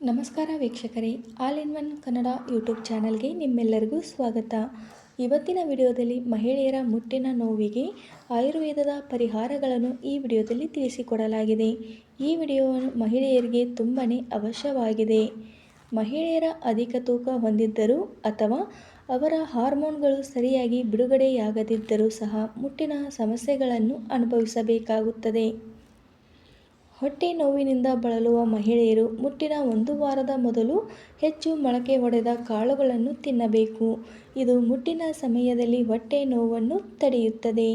ನಮಸ್ಕಾರ ವೀಕ್ಷಕರೇ, all in one Kannada YouTube ಚಾನಲ್ಗೆ ನಿಮ್ಮೆಲ್ಲರಿಗೂ ಸ್ವಾಗತ. ಇವತ್ತಿನ ವಿಡಿಯೋದಲ್ಲಿ ಮಹಿಳೆಯರ ಮುಟ್ಟಿನ ನೋವಿಗೆ ಆಯುರ್ವೇದದ ಪರಿಹಾರಗಳನ್ನು ಈ ವಿಡಿಯೋದಲ್ಲಿ ತಿಳಿಸಿಕೊಡಲಾಗಿದೆ. ಈ ವಿಡಿಯೋವನ್ನು ಮಹಿಳೆಯರಿಗೆ ತುಂಬಾ ಅವಶ್ಯವಾಗಿದೆ. ಮಹಿಳೆಯರ ಅಧಿಕ ತೂಕ ಹೊಂದಿದ್ದರೂ ಅಥವಾ ಅವರ ಹಾರ್ಮೋನ್ಗಳು ಸರಿಯಾಗಿ ಬಿಡುಗಡೆಯಾಗದಿದ್ದರೂ ಸಹ ಮುಟ್ಟಿನ ಸಮಸ್ಯೆಗಳನ್ನು ಅನುಭವಿಸಬೇಕಾಗುತ್ತದೆ. ಹೊಟ್ಟೆ ನೋವಿನಿಂದ ಬಳಲುವ ಮಹಿಳೆಯರು ಮುಟ್ಟಿನ 1 ವಾರದ ಮೊದಲು ಹೆಚ್ಚು ಮೊಳಕೆ ಒಡೆದ ಕಾಳುಗಳನ್ನು ತಿನ್ನಬೇಕು. ಇದು ಮುಟ್ಟಿನ ಸಮಯದಲ್ಲಿ ಹೊಟ್ಟೆ ನೋವನ್ನು ತಡೆಯುತ್ತದೆ.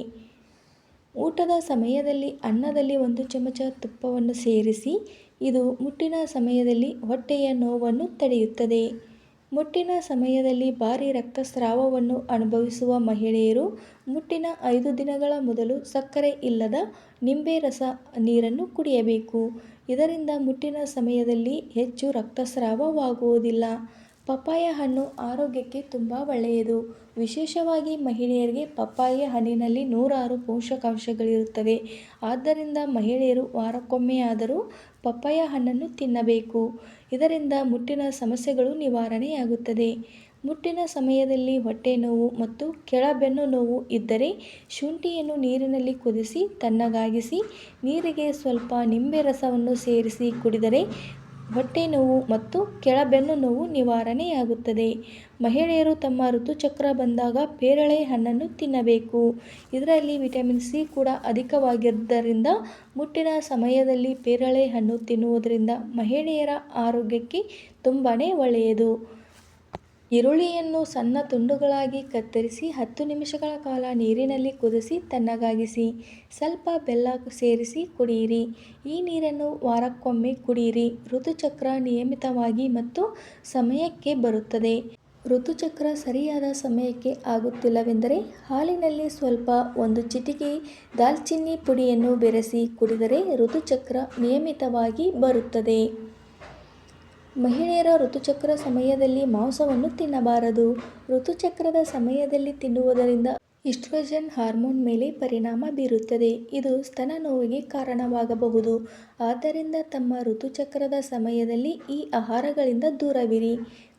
ಊಟದ ಸಮಯದಲ್ಲಿ ಅನ್ನದಲ್ಲಿ 1 ಚಮಚ ತುಪ್ಪವನ್ನು ಸೇರಿಸಿ. ಇದು ಮುಟ್ಟಿನ ಸಮಯದಲ್ಲಿ ಹೊಟ್ಟೆಯ ನೋವನ್ನು ತಡೆಯುತ್ತದೆ. ಮುಟ್ಟಿನ ಸಮಯದಲ್ಲಿ ಭಾರಿ ರಕ್ತಸ್ರಾವವನ್ನು ಅನುಭವಿಸುವ ಮಹಿಳೆಯರು ಮುಟ್ಟಿನ 5 ದಿನಗಳ ಮೊದಲು ಸಕ್ಕರೆ ಇಲ್ಲದ ನಿಂಬೆ ರಸ ನೀರನ್ನು ಕುಡಿಯಬೇಕು. ಇದರಿಂದ ಮುಟ್ಟಿನ ಸಮಯದಲ್ಲಿ ಹೆಚ್ಚು ರಕ್ತಸ್ರಾವವಾಗುವುದಿಲ್ಲ. ಪಪ್ಪಾಯ ಹಣ್ಣು ಆರೋಗ್ಯಕ್ಕೆ ತುಂಬ ಒಳ್ಳೆಯದು. ವಿಶೇಷವಾಗಿ ಮಹಿಳೆಯರಿಗೆ ಪಪ್ಪಾಯ ಹಣ್ಣಿನಲ್ಲಿ ನೂರಾರು ಪೋಷಕಾಂಶಗಳಿರುತ್ತವೆ. ಆದ್ದರಿಂದ ಮಹಿಳೆಯರು ವಾರಕ್ಕೊಮ್ಮೆಯಾದರೂ ಪಪ್ಪಾಯ ಹಣ್ಣನ್ನು ತಿನ್ನಬೇಕು. ಇದರಿಂದ ಮುಟ್ಟಿನ ಸಮಸ್ಯೆಗಳು ನಿವಾರಣೆಯಾಗುತ್ತದೆ. ಮುಟ್ಟಿನ ಸಮಯದಲ್ಲಿ ಹೊಟ್ಟೆ ನೋವು ಮತ್ತು ಕೆಳಬೆನ್ನು ನೋವು ಇದ್ದರೆ ಶುಂಠಿಯನ್ನು ನೀರಿನಲ್ಲಿ ಕುದಿಸಿ ತಣ್ಣಗಾಗಿಸಿ ನೀರಿಗೆ ಸ್ವಲ್ಪ ನಿಂಬೆ ರಸವನ್ನು ಸೇರಿಸಿ ಕುಡಿದರೆ ಹೊಟ್ಟೆ ನೋವು ಮತ್ತು ಕೆಳಬೆನ್ನು ನೋವು ನಿವಾರಣೆಯಾಗುತ್ತದೆ. ಮಹಿಳೆಯರು ತಮ್ಮ ಋತುಚಕ್ರ ಬಂದಾಗ ಪೇರಳೆ ಹಣ್ಣನ್ನು ತಿನ್ನಬೇಕು. ಇದರಲ್ಲಿ ವಿಟಮಿನ್ ಸಿ ಕೂಡ ಅಧಿಕವಾಗಿದ್ದರಿಂದ ಮುಟ್ಟಿನ ಸಮಯದಲ್ಲಿ ಪೇರಳೆ ಹಣ್ಣು ತಿನ್ನುವುದರಿಂದ ಮಹಿಳೆಯರ ಆರೋಗ್ಯಕ್ಕೆ ತುಂಬಾ ಒಳ್ಳೆಯದು. ಈರುಳ್ಳಿಯನ್ನು ಸಣ್ಣ ತುಂಡುಗಳಾಗಿ ಕತ್ತರಿಸಿ 10 ನಿಮಿಷಗಳ ಕಾಲ ನೀರಿನಲ್ಲಿ ಕುದಿಸಿ ತಣ್ಣಗಾಗಿಸಿ ಸ್ವಲ್ಪ ಬೆಲ್ಲ ಸೇರಿಸಿ ಕುಡಿಯಿರಿ. ಈ ನೀರನ್ನು ವಾರಕ್ಕೊಮ್ಮೆ ಕುಡಿಯಿರಿ. ಋತುಚಕ್ರ ನಿಯಮಿತವಾಗಿ ಮತ್ತು ಸಮಯಕ್ಕೆ ಬರುತ್ತದೆ. ಋತುಚಕ್ರ ಸರಿಯಾದ ಸಮಯಕ್ಕೆ ಆಗುತ್ತಿಲ್ಲವೆಂದರೆ ಹಾಲಿನಲ್ಲಿ ಸ್ವಲ್ಪ 1 ಚಿಟಿಕೆ ದಾಲ್ಚಿನ್ನಿ ಪುಡಿಯನ್ನು ಬೆರೆಸಿ ಕುಡಿದರೆ ಋತುಚಕ್ರ ನಿಯಮಿತವಾಗಿ ಬರುತ್ತದೆ. ಮಹಿಳೆಯರ ಋತುಚಕ್ರ ಸಮಯದಲ್ಲಿ ಮಾಂಸವನ್ನು ತಿನ್ನಬಾರದು. ಋತುಚಕ್ರದ ಸಮಯದಲ್ಲಿ ತಿನ್ನುವುದರಿಂದ ಈಸ್ಟ್ರೋಜನ್ ಹಾರ್ಮೋನ್ ಮೇಲೆ ಪರಿಣಾಮ ಬೀರುತ್ತದೆ. ಇದು ಸ್ತನ ನೋವಿಗೆ ಕಾರಣವಾಗಬಹುದು. ಆದ್ದರಿಂದ ತಮ್ಮ ಋತುಚಕ್ರದ ಸಮಯದಲ್ಲಿ ಈ ಆಹಾರಗಳಿಂದ ದೂರವಿರಿ.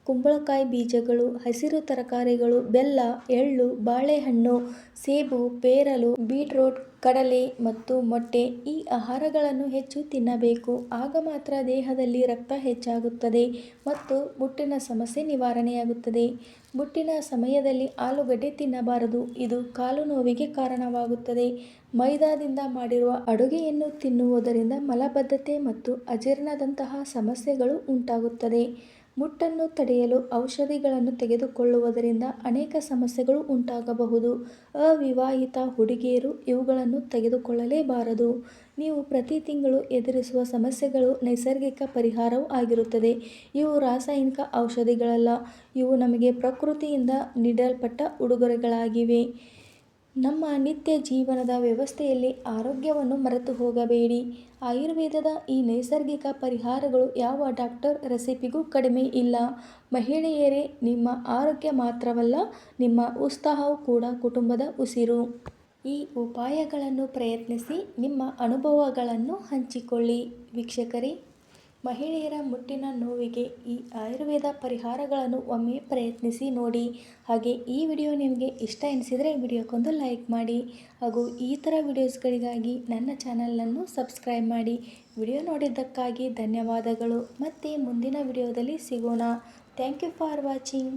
ಕುಂಬಳಕಾಯಿ ಬೀಜಗಳು, ಹಸಿರು ತರಕಾರಿಗಳು, ಬೆಲ್ಲ, ಎಳ್ಳು, ಬಾಳೆಹಣ್ಣು, ಸೇಬು, ಪೇರಲು, ಬೀಟ್ರೂಟ್, ಕಡಲೆ ಮತ್ತು ಮೊಟ್ಟೆ ಈ ಆಹಾರಗಳನ್ನು ಹೆಚ್ಚು ತಿನ್ನಬೇಕು. ಆಗ ಮಾತ್ರ ದೇಹದಲ್ಲಿ ರಕ್ತ ಹೆಚ್ಚಾಗುತ್ತದೆ ಮತ್ತು ಮುಟ್ಟಿನ ಸಮಸ್ಯೆ ನಿವಾರಣೆಯಾಗುತ್ತದೆ. ಮುಟ್ಟಿನ ಸಮಯದಲ್ಲಿ ಆಲೂಗಡ್ಡೆ ತಿನ್ನಬಾರದು. ಇದು ಕಾಲು ನೋವಿಗೆ ಕಾರಣವಾಗುತ್ತದೆ. ಮೈದಾದಿಂದ ಮಾಡಿರುವ ಅಡುಗೆಯನ್ನು ತಿನ್ನುವುದರಿಂದ ಮಲಬದ್ಧತೆ ಮತ್ತು ಅಜೀರ್ಣದಂತಹ ಸಮಸ್ಯೆಗಳು ಉಂಟಾಗುತ್ತದೆ. ಮುಟ್ಟನ್ನು ತಡೆಯಲು ಔಷಧಿಗಳನ್ನು ತೆಗೆದುಕೊಳ್ಳುವುದರಿಂದ ಅನೇಕ ಸಮಸ್ಯೆಗಳು ಉಂಟಾಗಬಹುದು. ಅವಿವಾಹಿತ ಹುಡುಗಿಯರು ಇವುಗಳನ್ನು ತೆಗೆದುಕೊಳ್ಳಲೇಬಾರದು. ನೀವು ಪ್ರತಿ ತಿಂಗಳು ಎದುರಿಸುವ ಸಮಸ್ಯೆಗಳು ನೈಸರ್ಗಿಕ ಪರಿಹಾರವೂ ಆಗಿರುತ್ತದೆ. ಇವು ರಾಸಾಯನಿಕ ಔಷಧಿಗಳಲ್ಲ. ಇವು ನಮಗೆ ಪ್ರಕೃತಿಯಿಂದ ನೀಡಲ್ಪಟ್ಟ ಉಡುಗೊರೆಗಳಾಗಿವೆ. ನಮ್ಮ ನಿತ್ಯ ಜೀವನದ ವ್ಯವಸ್ಥೆಯಲ್ಲಿ ಆರೋಗ್ಯವನ್ನು ಮರೆತು ಹೋಗಬೇಡಿ. ಆಯುರ್ವೇದದ ಈ ನೈಸರ್ಗಿಕ ಪರಿಹಾರಗಳು ಯಾವ ಡಾಕ್ಟರ್ ರೆಸಿಪಿಗೂ ಕಡಿಮೆ ಇಲ್ಲ. ಮಹಿಳೆಯರೇ, ನಿಮ್ಮ ಆರೋಗ್ಯ ಮಾತ್ರವಲ್ಲ, ನಿಮ್ಮ ಉತ್ಸಾಹವೂ ಕೂಡ ಕುಟುಂಬದ ಉಸಿರು. ಈ ಉಪಾಯಗಳನ್ನು ಪ್ರಯತ್ನಿಸಿ ನಿಮ್ಮ ಅನುಭವಗಳನ್ನು ಹಂಚಿಕೊಳ್ಳಿ. ವೀಕ್ಷಕರೇ, ಮಹಿಳೆಯರ ಮುಟ್ಟಿನ ನೋವಿಗೆ ಈ ಆಯುರ್ವೇದ ಪರಿಹಾರಗಳನ್ನು ಒಮ್ಮೆ ಪ್ರಯತ್ನಿಸಿ ನೋಡಿ. ಹಾಗೆ ಈ ವಿಡಿಯೋ ನಿಮಗೆ ಇಷ್ಟ ಎನಿಸಿದರೆ ವಿಡಿಯೋಕ್ಕೊಂದು ಲೈಕ್ ಮಾಡಿ ಹಾಗೂ ಈ ಥರ ವಿಡಿಯೋಸ್ಗಳಿಗಾಗಿ ನನ್ನ ಚಾನಲನ್ನು ಸಬ್ಸ್ಕ್ರೈಬ್ ಮಾಡಿ. ವಿಡಿಯೋ ನೋಡಿದ್ದಕ್ಕಾಗಿ ಧನ್ಯವಾದಗಳು. ಮತ್ತೆ ಮುಂದಿನ ವಿಡಿಯೋದಲ್ಲಿ ಸಿಗೋಣ. Thank you for watching.